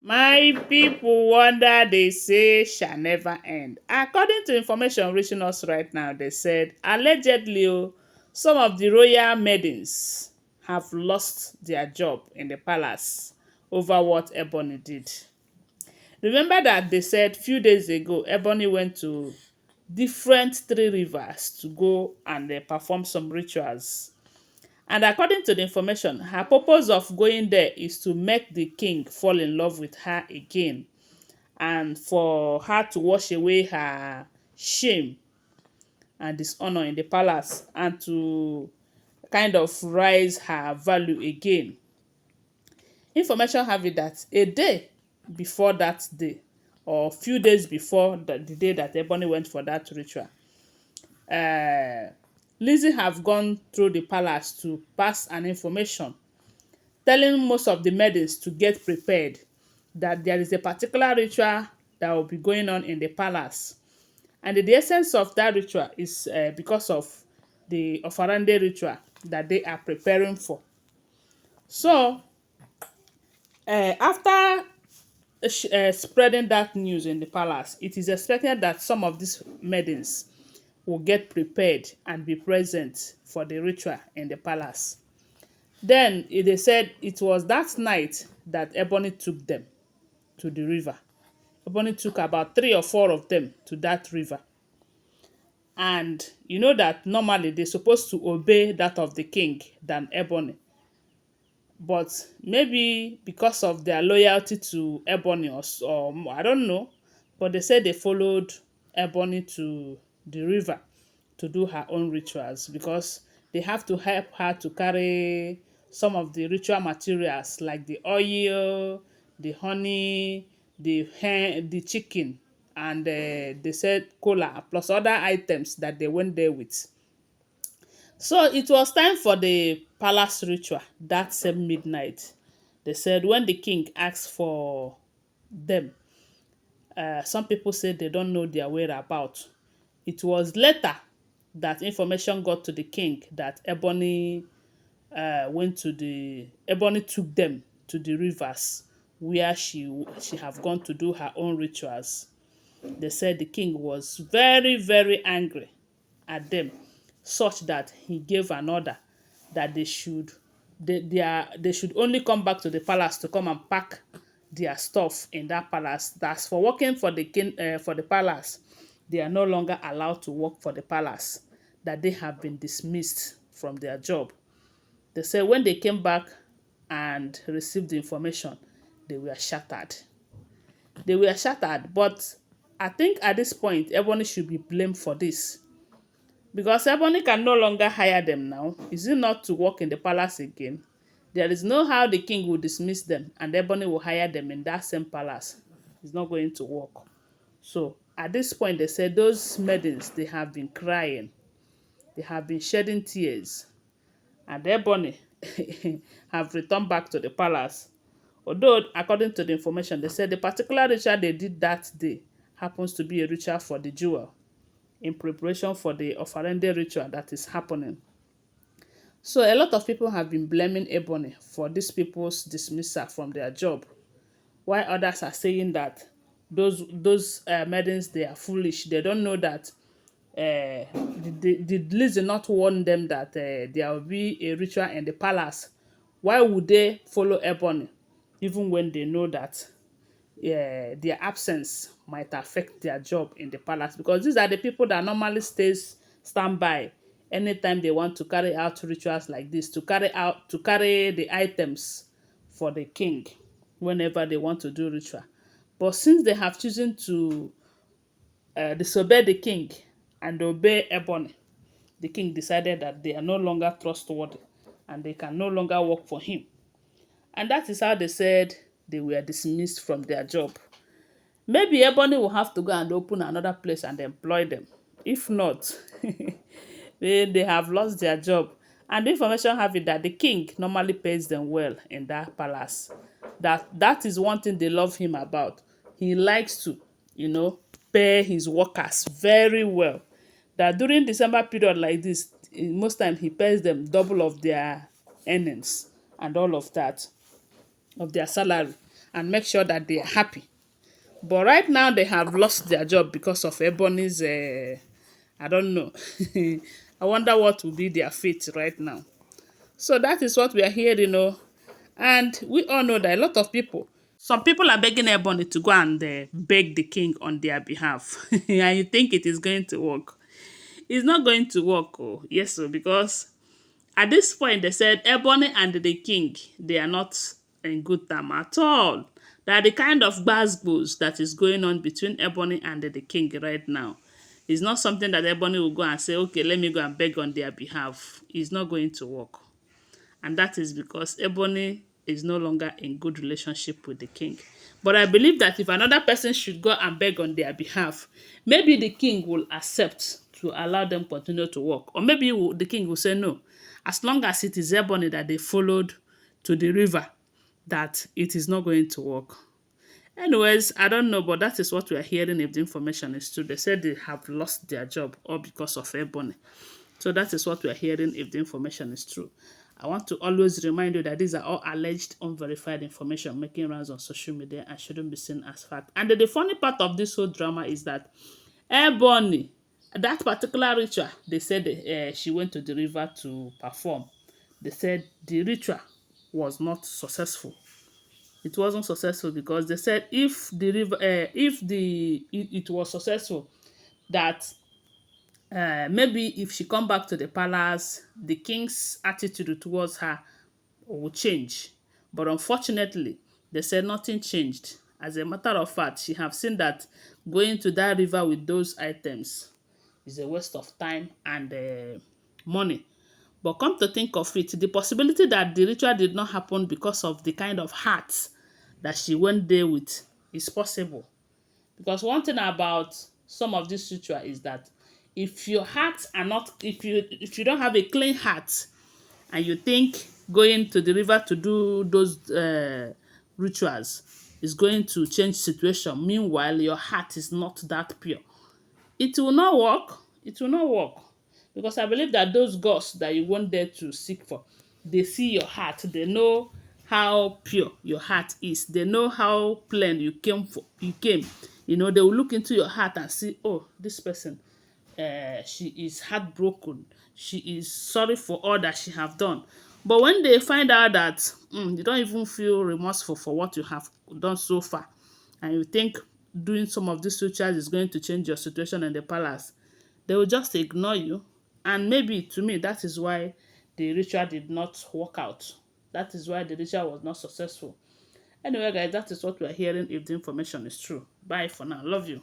My people wonder they say shall never end. According to information reaching us right now, they said allegedly some of the royal maidens have lost their job in the palace over what Ebony did. Remember that they said few days ago Ebony went to different three rivers to go and perform some rituals. And according to the information, her purpose of going there is to make the king fall in love with her again and for her to wash away her shame and dishonor in the palace and to kind of rise her value again. Information have it that a day before that day, or few days before the day that Ebony went for that ritual, uh, Lizzie have gone through the palace to pass an information telling most of the maidens to get prepared that there is a particular ritual that will be going on in the palace. And the essence of that ritual is because of the Ofarande ritual that they are preparing for. So, after spreading that news in the palace, it is expected that some of these maidens will get prepared and be present for the ritual in the palace. Then they said it was that night that Ebony took them to the river. Ebony took about three or four of them to that river. And you know that normally they're supposed to obey that of the king than Ebony. But maybe because of their loyalty to Ebony or I don't know, but they said they followed Ebony to the river to do her own rituals because they have to help her to carry some of the ritual materials like the oil, the honey, the hen, the chicken, and they said cola plus other items that they went there with. So it was time for the palace ritual that same midnight. They said when the king asked for them, some people said they don't know their whereabouts. It was later that information got to the king that Ebony took them to the rivers where she have gone to do her own rituals. They said the king was very, very angry at them, such that he gave an order that they should only come back to the palace to come and pack their stuff in that palace. That's for working for the king for the palace. They are no longer allowed to work for the palace. That they have been dismissed from their job. They said when they came back and received the information, they were shattered. They were shattered, but I think at this point, Ebony should be blamed for this. Because Ebony can no longer hire them now. Is it not to work in the palace again? There is no how the king will dismiss them and Ebony will hire them in that same palace. It's not going to work. So at this point, they said those maidens, they have been crying. They have been shedding tears. And Ebony have returned back to the palace. Although, according to the information, they said the particular ritual they did that day happens to be a ritual for the jewel in preparation for the Ofarende ritual that is happening. So a lot of people have been blaming Ebony for these people's dismissal from their job, while others are saying that those maidens, they are foolish. They don't know that did Lizzie not warn them that there will be a ritual in the palace? Why would they follow Ebony, even when they know that their absence might affect their job in the palace? Because these are the people that normally stand by anytime they want to carry out rituals like this, to carry the items for the king whenever they want to do ritual. But since they have chosen to disobey the king and obey Ebony, the king decided that they are no longer trustworthy and they can no longer work for him. And that is how they said they were dismissed from their job. Maybe Ebony will have to go and open another place and employ them. If not, they have lost their job. And the information have it that the king normally pays them well in that palace. That is one thing they love him about. He likes to, pay his workers very well. That during December period like this, most times he pays them double of their earnings and all of that, of their salary. and make sure that they are happy. But right now they have lost their job because of Ebony's I don't know. I wonder what will be their fate right now. So that is what we are hearing, and we all know that a lot of people, some people are begging Ebony to go and beg the king on their behalf. And you think it is going to work. It's not going to work, oh yes, so because at this point they said Ebony and the king, they are not in good time at all. That the kind of gbas that is going on between Ebony and the king right now is not something that Ebony will go and say, okay, let me go and beg on their behalf. It's not going to work. And that is because Ebony is no longer in good relationship with the king. But I believe that if another person should go and beg on their behalf, maybe the king will accept to allow them continue to work. Or maybe the king will say no. As long as it is Ebony that they followed to the river, that it is not going to work. Anyways, I don't know, but that is what we are hearing if the information is true. They said they have lost their job all because of Ebony. So that is what we are hearing if the information is true. I want to always remind you that these are all alleged, unverified information making rounds on social media and shouldn't be seen as fact. And the funny part of this whole drama is that Ebony, that particular ritual, they said she went to the river to perform. They said the ritual was not successful. It wasn't successful because they said if the river, if it was successful, that maybe if she come back to the palace, the king's attitude towards her will change. But unfortunately, they said nothing changed. As a matter of fact, she have seen that going to that river with those items is a waste of time and money. But come to think of it, the possibility that the ritual did not happen because of the kind of heart that she went there with is possible. Because one thing about some of this ritual is that if your heart are not, if you don't have a clean heart and you think going to the river to do those rituals is going to change situation, meanwhile your heart is not that pure, it will not work. It will not work. Because I believe that those gods that you went there to seek for, they see your heart. They know how pure your heart is. They know how plain you came for. You came. They will look into your heart and see, oh, this person, she is heartbroken. She is sorry for all that she have done. But when they find out that you don't even feel remorseful for what you have done so far, and you think doing some of these rituals is going to change your situation in the palace, they will just ignore you. And maybe to me, that is why the ritual did not work out. That is why the ritual was not successful. Anyway, guys, that is what we are hearing if the information is true. Bye for now. Love you.